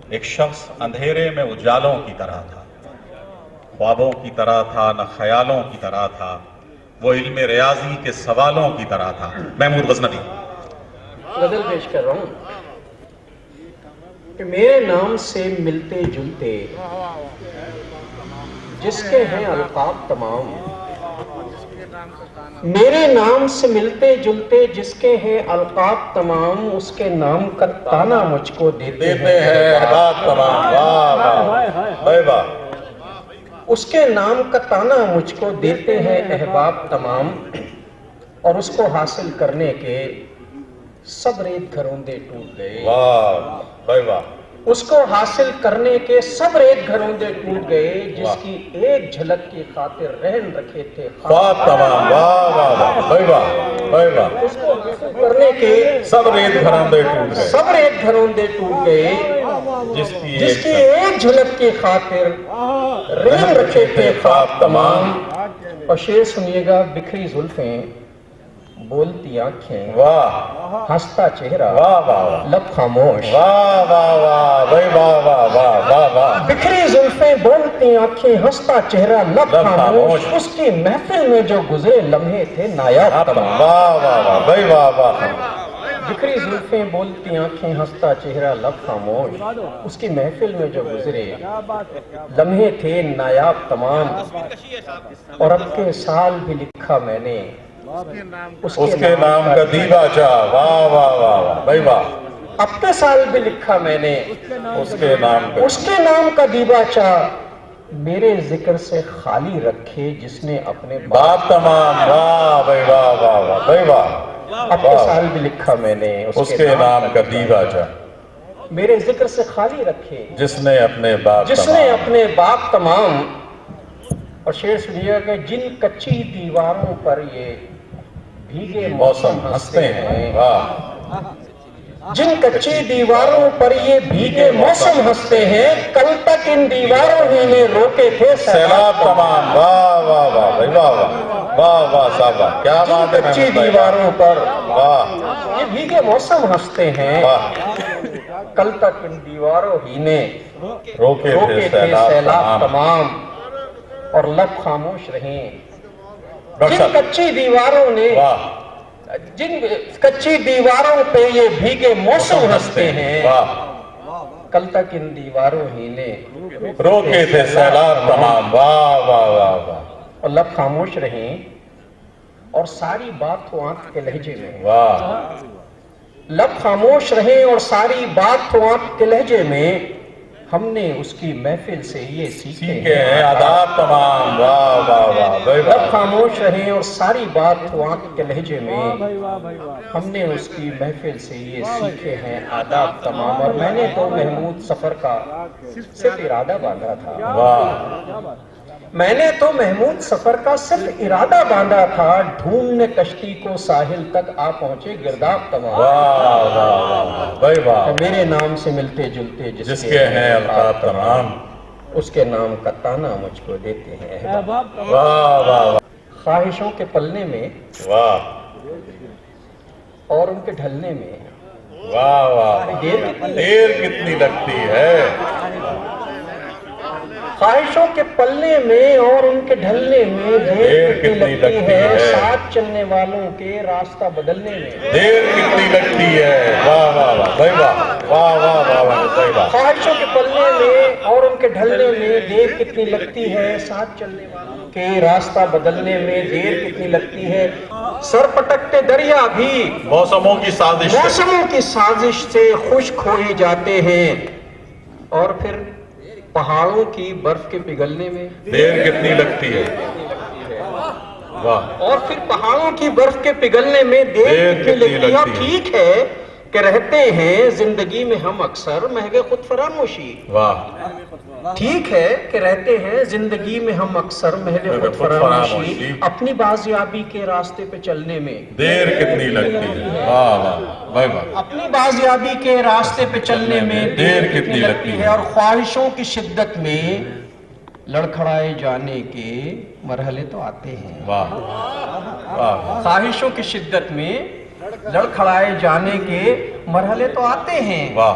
ایک شخص اندھیرے میں اجالوں کی طرح تھا، خوابوں کی طرح تھا، نہ خیالوں کی طرح تھا، وہ علم ریاضی کے سوالوں کی طرح تھا۔ محمود غزنوی۔ غزل پیش کر رہا ہوں کہ میرے نام سے ملتے جلتے جس کے ہیں القاب تمام، میرے نام سے ملتے جلتے جس کے ہیں القاب تمام، اس کے نام کا تانا مجھ کو دیتے ہیں احباب تمام۔ واہ واہ واہ واہ۔ اس کے نام کا تانا مجھ کو دیتے ہیں احباب تمام، اور اس کو حاصل کرنے کے سب ریت گھروندے ٹوٹ گئے۔ واہ واہ واہ۔ اس کو حاصل کرنے کے سب ریت گھروندے ٹوٹ گئے، جس کی ایک جھلک کی خاطر رہن رکھے تھے خواب تمام۔ واہ واہ واہ واہ واہ۔ اس کو حاصل کرنے کے سب ریت گھروندے ٹوٹ گئے، سب ریت گھروندے ٹوٹ گئے، جس جس کی ایک جھلک کی خاطر رہن رکھے تھے خواب تمام۔ اور شعر سنیے گا۔ بکھری زلفیں، بولتی آنکھیں، واہ ہنستا چہرہ، واہ واہ لب خاموش۔ واہ واہ واہ واہ واہ واہ واہ واہ۔ بکھری زلفیں، بولتی آنکھیں، ہنستا چہرہ، لب خاموش، اس کی محفل میں جو گزرے لمحے تھے نایاب تمام۔ واہ واہ واہ واہ واہ۔ بکھری زلفیں، بولتی آنکھیں، ہنستا چہرہ، لب خاموش، اس کی محفل میں جو گزرے لمحے تھے نایاب تمام۔ اور اب کے سال بھی لکھا میں نے اس کے نام کا دیوا چاہ۔ واہ واہ واہ واہ واہ۔ اب کے سال بھی لکھا میں نے اس کے نام کا اس کے نام کا دیوا چاہ، میرے ذکر سے خالی رکھے جس نے اپنے باپ تمام۔ واہ واہ واہ واہ واہ واہ۔ اب کے سال بھی لکھا میں نے اس کے نام کا دیوا چاہ، میرے ذکر سے خالی رکھے جس نے اپنے باپ جس نے اپنے باپ تمام۔ اور شعر سنیے کہ جن کچی دیواروں پر یہ بھیگے موسم ہنستے ہیں، جن کچی دیواروں پر یہ بھیگے موسم ہنستے ہیں، کل تک ان دیواروں ہی نے روکے تھے سیلاب تمام۔ واہ واہ واہ واہ واہ واہ واہ صاحب، کیا بات ہے۔ کچی دیواروں پر واہ یہ بھیگے موسم ہنستے ہیں، واہ۔ کل تک ان دیواروں ہی نے روکے روکے تھے تھے سیلاب تمام۔ تمام، اور لب خاموش رہیں۔ ڈاکٹر جن صاحب، کچی دیواروں نے واہ جن کچی دیواروں پہ یہ بھیگے موسم ہنستے ہیں، واہ، کل تک ان دیواروں ہی نے روکے تھے سیلاب تمام۔ واہ واہ واہ واہ اور لب خاموش رہیں، اور ساری بات ہو آنکھ کے لہجے میں۔ واہ۔ لب خاموش رہیں اور ساری بات ہو آنکھ کے لہجے میں، ہم نے اس کی محفل سے یہ سیکھے ہیں آداب تمام۔ واہ واہ واہ لب واہ۔ خاموش رہیں اور ساری بات ہو آنکھ کے لہجے میں، ہم نے اس کی محفل سے یہ سیکھے ہیں آداب تمام۔ اور میں نے تو محمود سفر کا صرف ارادہ باندھا تھا، واہ میں نے تو محمود سفر کا صرف ارادہ باندھا تھا، ڈھونڈنے کشتی کو ساحل تک آ پہنچے گرداب تمام۔ واہ واہ واہ واہ۔ میرے نام سے ملتے جلتے جس کے ہیں القاب تمام، اس کے نام کا تانا مجھ کو دیتے ہیں احباب۔ واہ واہ خواہشوں کے پلنے میں واہ اور ان کے ڈھلنے میں واہ واہ۔ دیر کتنی لگتی ہے، خواہشوں کے پلنے میں اور ان کے ڈھلنے میں دیر کتنی لگتی ہے، ساتھ چلنے والوں کے راستہ بدلنے میں دیر کتنی لگتی ہے۔ واہ واہ واہ واہ واہ واہ واہ واہ۔ خواہشوں کے پلنے میں اور ان کے ڈھلنے میں دیر کتنی لگتی ہے، ساتھ چلنے والوں کے راستہ بدلنے میں دیر کتنی لگتی ہے۔ سر پٹکتے دریا بھی موسموں کی سازش سے خشک ہو ہی جاتے ہیں، اور پھر پہاڑوں کی برف کے پگھلنے میں دیر کتنی لگتی ہے۔ واہ۔ اور پھر پہاڑوں کی برف کے پگھلنے میں دیر کتنی لگتی ہے۔ اور ٹھیک ہے کہ رہتے ہیں زندگی میں ہم اکثر مہنگے خود فراموشی، واہ۔ ٹھیک ہے کہ رہتے ہیں زندگی میں ہم اکثر مہنگے خود فراموشی، اپنی بازیابی کے راستے پہ چلنے میں دیر کتنی لگتی ہے۔ واہ واہ واہ واہ۔ اپنی بازیابی کے راستے پہ چلنے میں دیر کتنی لگتی ہے، اور خواہشوں کی شدت میں لڑکھڑائے جانے کے مرحلے تو آتے ہیں۔ واہ واہ۔ خواہشوں کی شدت میں لڑکھڑائے جانے کے مرحلے تو آتے ہیں، واہ۔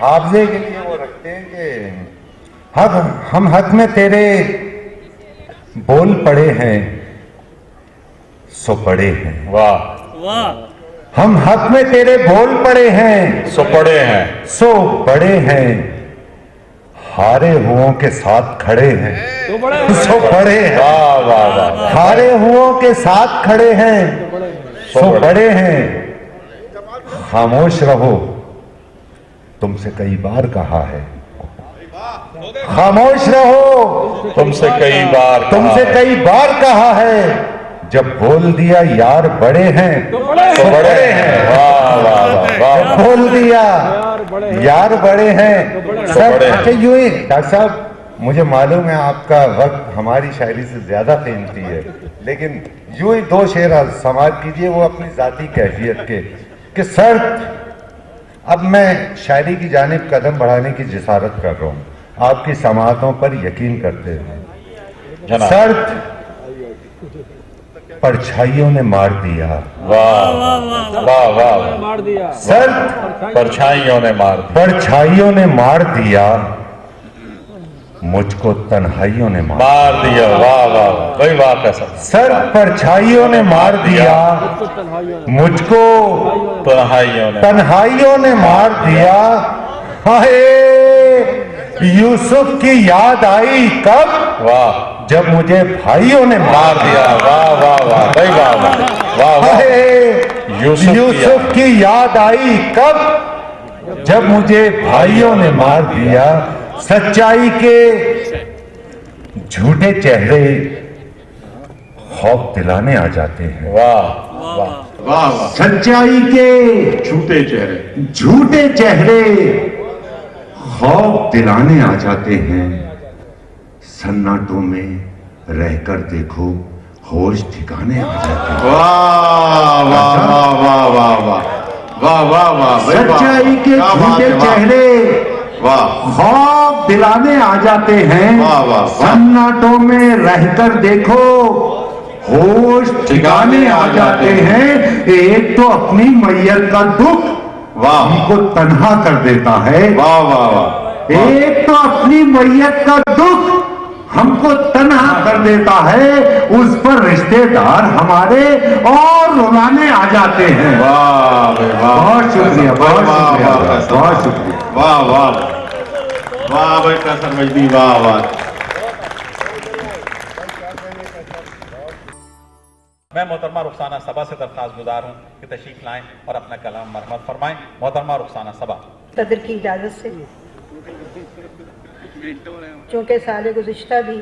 حافظے کے لیے وہ رکھتے ہیں کہ ہم حق میں تیرے بول پڑے ہیں سو پڑے ہیں. واہ ہم حق میں تیرے بول پڑے ہیں سو پڑے ہیں سو بڑے ہیں. ہارے ہوں کے ساتھ کھڑے ہیں سو بڑے ہیں. واہ واہ واہ ہارے ہوں کے ساتھ کھڑے ہیں سو بڑے ہیں. خاموش رہو تم سے کئی بار کہا ہے. خاموش رہو تم سے کئی بار تم سے کئی بار کہا ہے. جب بول دیا یار بڑے ہیں سو بڑے ہیں. واہ واہ واہ واہ بول دیا یار بڑے ہیں. سر بڑے ہیں. اچھا یوں ہی ڈاکٹر صاحب مجھے معلوم ہے آپ کا وقت ہماری شاعری سے زیادہ قیمتی ہے لیکن یوں ہی 2 شعر سماعت کیجئے وہ اپنی ذاتی کیفیت کے کہ سر اب میں شاعری کی جانب قدم بڑھانے کی جسارت کر رہا ہوں آپ کی سماعتوں پر یقین کرتے ہوئے. جناب. سرد پرچھائیوں نے مار دیا. واہ واہ واہ مار دیا سرد پرچھائیوں نے مار دی. پرچھائیوں نے مار دیا مجھ کو تنہائیوں نے مار دیا. واہ واہ واہ بھائی واہ قسم. سر پرچھائیوں نے مار دیا مجھ کو تنہائیوں نے تنہائیوں نے مار دیا. ہائے یوسف کی یاد آئی کب واہ جب مجھے بھائیوں نے مار دیا. واہ واہ واہ بھائی واہ واہ واہ واہ ہائے یوسف کی یاد آئی کب جب مجھے بھائیوں نے مار دیا. سچائی کے جھوٹے چہرے خوف دلانے آ جاتے ہیں. واہ واہ واہ واہ سچائی کے جھوٹے چہرے جھوٹے چہرے خوف دلانے آ جاتے ہیں. سناٹوں میں رہ کر دیکھو ہوش ٹھکانے آ جاتے ہیں. واہ واہ واہ واہ واہ واہ واہ واہ واہ سچائی کے جھوٹے چہرے واہ خوف دلانے آ جاتے ہیں. واہ واہ واہ. سناٹوں میں رہ کر دیکھو ہوش ٹھکانے آ جاتے ہیں. ایک تو اپنی میت کا دکھ واہ ہم کو تنہا کر دیتا ہے. واہ واہ واہ ایک تو اپنی میت کا دکھ ہم کو تنہا کر دیتا ہے. اس پر رشتے دار ہمارے اور رلانے آ جاتے ہیں. واہ بھائی واہ. بہت شکریہ بہت واہ شکریہ واہ قسم. بہت شکریہ. واہ واہ واہ بھائی قسم مجدی. واہ واہ. میں محترمہ رخسانہ صبا سے درخواست گزار ہوں کہ تشریف لائیں اور اپنا کلام مرحمت فرمائیں. محترمہ رخسانہ صبا. صدر کی اجازت سے چونکہ سال گزشتہ بھی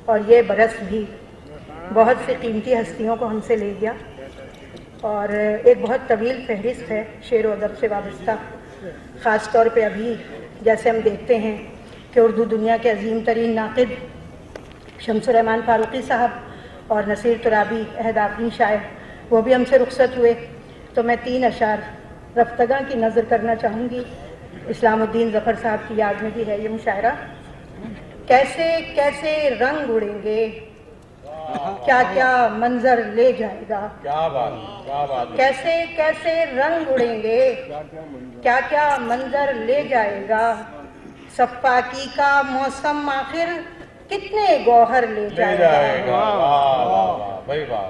اور یہ برس بھی بہت سی قیمتی ہستیوں کو ہم سے لے گیا اور ایک بہت طویل فہرست ہے شعر و ادب سے وابستہ. خاص طور پہ ابھی جیسے ہم دیکھتے ہیں کہ اردو دنیا کے عظیم ترین ناقد شمس الرحمان فاروقی صاحب اور نصیر ترابی عہد آفرین شاعر وہ بھی ہم سے رخصت ہوئے. تو میں 3 اشعار رفتگاں کی نظر کرنا چاہوں گی. اسلام الدین ظفر صاحب کی یاد میں بھی ہے یہ مشاعرہ. کیسے کیسے رنگ اڑیں گے کیا کیا منظر لے جائے گا. کیا بات کیا بات. کیسے کیسے رنگ اڑیں گے کیا کیا منظر لے جائے گا. صفاکی کا موسم آخر کتنے گوہر لے جائے گا. واہ واہ واہ بھائی واہ.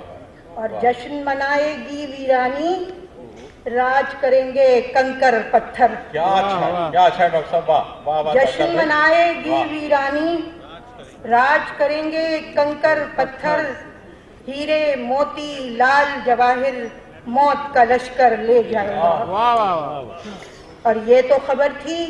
اور جشن منائے گی ویرانی راج کریں گے کنکر پتھر. کیا اچھا کیا اچھا ڈاکٹر صاحب. واہ واہ واہ. جشن منائے گی ویرانی راج کریں گے کنکر پتھر. ہیرے موتی لال جواہر موت کا لشکر لے جائے گا. اور یہ تو خبر تھی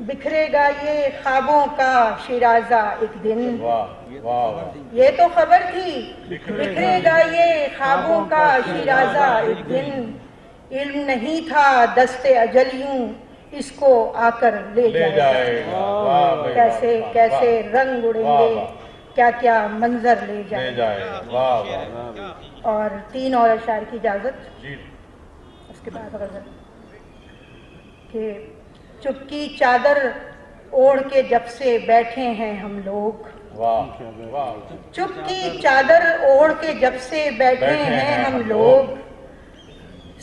بکھرے گا یہ خوابوں کا شیرازہ ایک دن. واہ واہ. یہ تو خبر تھی بکھرے گا یہ خوابوں کا شیرازہ ایک دن. علم نہیں تھا دست اجلیوں اس کو آ کر لے جائے گا. کیسے کیسے رنگ اڑیں گے کیا کیا منظر لے جائے. اور 3 اور اشعار کی اجازت. اس کے بعد غزل کہ چپ کی چادر اوڑھ کے جب سے بیٹھے ہیں ہم لوگ. چپ کی چادر اوڑھ کے جب سے بیٹھے ہیں ہم لوگ.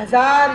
1000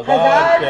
1000 1000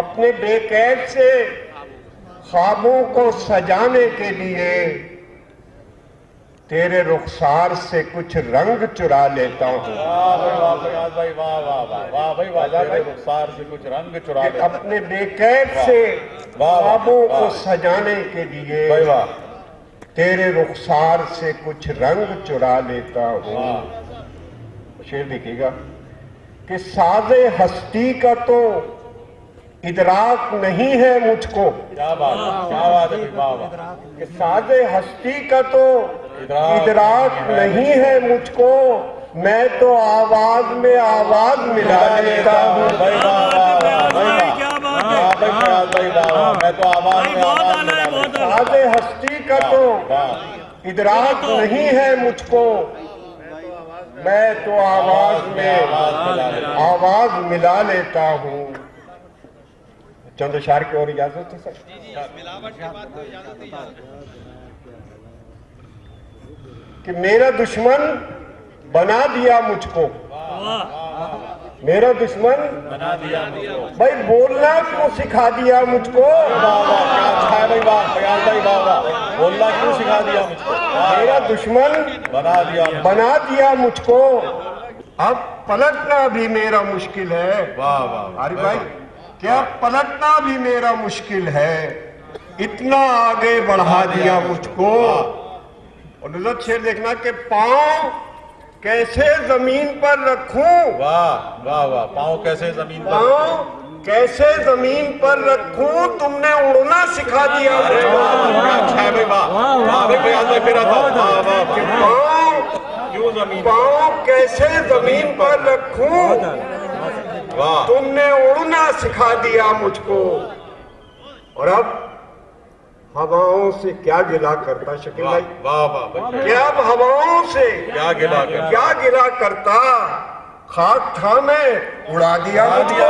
اپنے بے قید سے خوابوں کو سجانے کے لیے تیرے رخسار سے کچھ رنگ چرا لیتا ہوں. رخسار سے کچھ رنگ چرا کہ اپنے بے قید سے خوابوں کو سجانے کے لیے تیرے رخسار سے کچھ رنگ چرا لیتا ہوں. شعر دیکھیے گا کہ ساز ہستی کا تو ادراک نہیں ہے مجھ کو. کیا بات ہے. کہ ساز ہستی کا تو ادراک نہیں ہے مجھ کو، میں تو آواز میں آواز ملا لیتا ہوں. میں تو آواز میں آواز ملا لیتا ہوں. ساز ہستی کا تو ادراک نہیں ہے مجھ کو، میں تو آواز میں آواز ملا لیتا ہوں. چند اشعار کی اور اجازت ہے سر. کہ میرا دشمن بنا دیا مجھ کو، میرا دشمن بنا دیا مجھ کو. بھائی بولنا کیوں سکھا دیا مجھ کو، بولنا کیوں سکھا دیا مجھ کو. میرا دشمن بنا دیا مجھ کو، اب پلٹنا بھی میرا مشکل ہے. عارف بھائی کیا پلٹنا بھی میرا مشکل ہے، اتنا آگے بڑھا دیا مجھ کو. اور نظرت شعر دیکھنا کہ پاؤں کیسے زمین پر رکھوں، واہ واہ واہ. پاؤں کیسے زمین پر پاؤں کیسے زمین پر رکھوں، تم نے اڑنا سکھا دیا مجھ کو. پاؤں کیسے زمین پر رکھوں، تم نے اڑنا سکھا دیا مجھ کو. اور اب ہواؤں سے کیا گلا کرتا شکیل بھائی، کیا اب ہواؤں سے کیا گلا کرتا، خاک تھا میں اڑا دیا مجھ کو.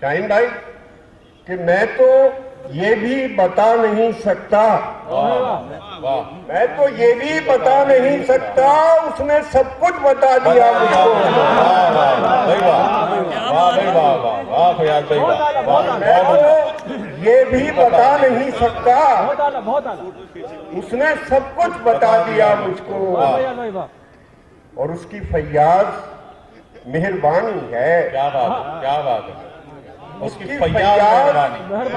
شاہین بھائی کہ میں تو یہ بھی بتا نہیں سکتا، میں تو یہ بھی بتا نہیں سکتا، اس نے سب کچھ بتا دیا مجھ کو. میں تو یہ بھی بتا نہیں سکتا، اس نے سب کچھ بتا دیا مجھ کو. اور اس کی فیاض مہربانی ہے. کیا بات ہے. اس کی فیاض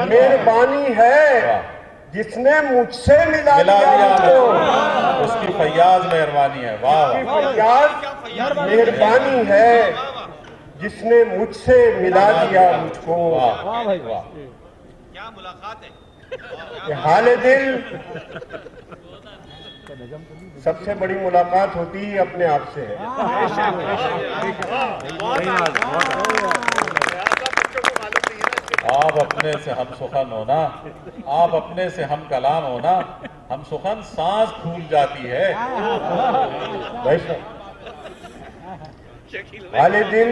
مہربانی ہے، جس نے مجھ سے ملا دیا مجھ کو. اس کی فیاض مہربانی ہے. اس کی فیاض مہربانی ہے، جس نے مجھ سے ملا دیا مجھ کو. کہ حال دل، سب سے بڑی ملاقات ہوتی ہے اپنے آپ سے. آپ اپنے سے ہم سخن ہونا، آپ اپنے سے ہم کلام ہونا، ہم سخن سانس پھول جاتی ہے. حال دل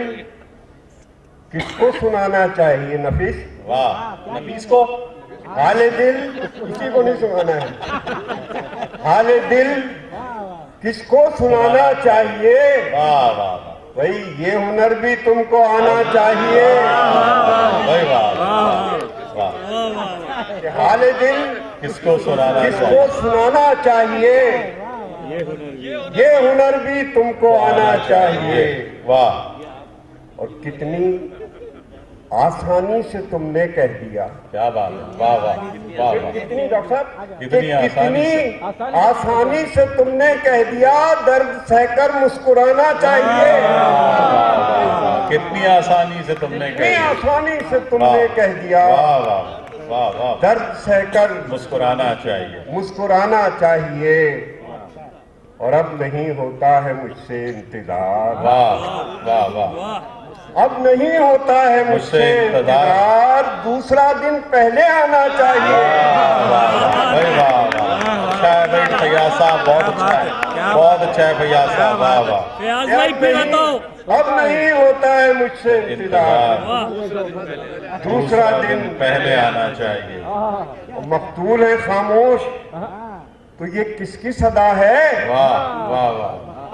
کس کو سنانا چاہیے نفیس؟ واہ. نفیس کو حال دل کسی کو نہیں سنانا ہے. حال دل کس کو سنانا چاہیے؟ واہ واہ. بھائی یہ ہنر بھی تم کو آنا چاہیے. کہ حال دل کس کو سنانا چاہیے، یہ ہنر بھی تم کو آنا چاہیے. واہ. اور کتنی آسانی سے تم نے کہہ دیا. کیا بات ہے. واہ واہ واہ. کتنی ڈاکٹر صاحب، کتنی آسانی سے تم نے کہہ دیا، درد سہ کر مسکرانا چاہیے. کتنی آسانی سے تم نے کتنی آسانی سے تم نے کہہ دیا، درد سہ کر مسکرانا چاہیے. مسکرانا چاہیے. اور اب نہیں ہوتا ہے مجھ سے انتظار. واہ واہ واہ. اب نہیں ہوتا ہے مجھ سے انتظار، دوسرا دن پہلے آنا چاہیے. فیاض بھائی صاحب بہت اچھا ہے، بہت اچھا ہے فیاض صاحب. واہ واہ. اب نہیں ہوتا ہے مجھ سے انتظار، دوسرا دن پہلے آنا چاہیے. مقتول ہے خاموش، تو یہ کس کی صدا ہے؟ واہ واہ واہ.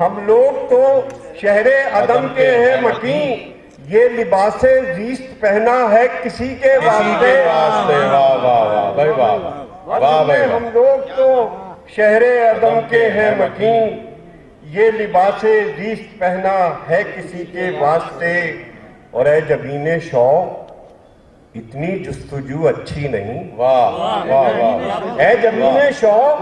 ہم لوگ تو شہر عدم کے ہیں مکین، یہ لباس زیست پہنا ہے کسی کے واسطے۔ واہ واہ واہ بھائی واہ واہ واہ بھائی واہ۔ ہم لوگ تو شہر عدم کے ہیں مکین، یہ لباس زیست پہنا ہے کسی کے واسطے۔ اور اے جبین شوق اتنی جستجو اچھی نہیں، واہ واہ واہ اے جبین شوق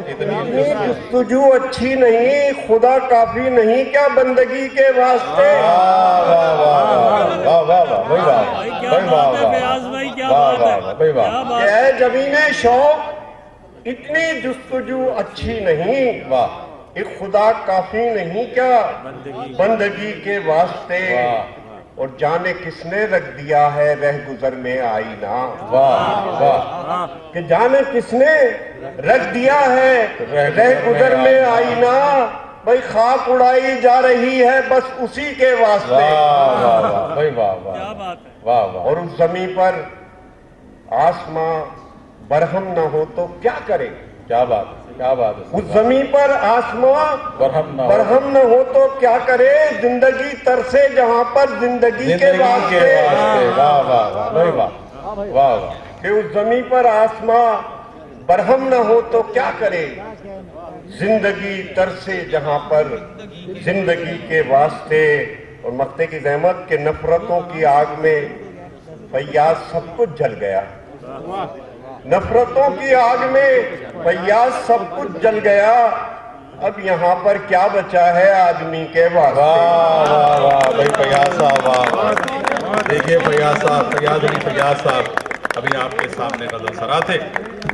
اتنی جستجو اچھی نہیں، خدا کافی نہیں کیا بندگی کے واسطے۔ واہ واہ واہ واہ واہ بھائی واہ بھائی کیا بھائی واہ بات ہے فیاض بھائی، کیا واہ بات واہ ہے، بھائی واہ کیا بات کہ ہے۔ اے جبین شوق اتنی جستجو اچھی نہیں، واہ ایک خدا کافی نہیں کیا بندگی کے واسطے۔ اور جانے کس نے رکھ دیا ہے رہ گزر میں آئینہ، واہ واہ کہ جانے کس نے رکھ دیا ہے رہ گزر میں آئینہ، بھئی خاک اڑائی جا رہی ہے بس اسی کے واسطے۔ واہ واہ واہ بھائی واہ واہ کیا بات ہے۔ واہ واہ اور اس زمین پر آسماں برہم نہ ہو تو کیا کرے، کیا بات ہے، کیا بات ہے۔ اس زمین پر آسماں برہم نہ ہو برہم نہ ہو تو کیا کرے، زندگی ترسے جہاں پر زندگی کے زندگی کے واسطے۔ واسطے، واہ واہ واہ بھائی واہ واہ واہ کہ اس زمین پر آسماں برہم نہ ہو تو کیا کرے، زندگی ترسے جہاں پر زندگی کے واسطے۔ اور مقتے کی زحمت کہ نفرتوں کی آگ میں فیاض سب کچھ جل گیا، نفرتوں کی آگ میں فیاض سب کچھ جل گیا، اب یہاں پر کیا بچا ہے آدمی کے واسطے۔ واہ واہ واہ بھائی فیاض صاحب واہ۔ دیکھیے فیاض صاحب، فیاض علی فیاض صاحب ابھی آپ کے سامنے نظر سرا تھے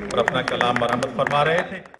اور اپنا کلام مرمت فرما رہے تھے۔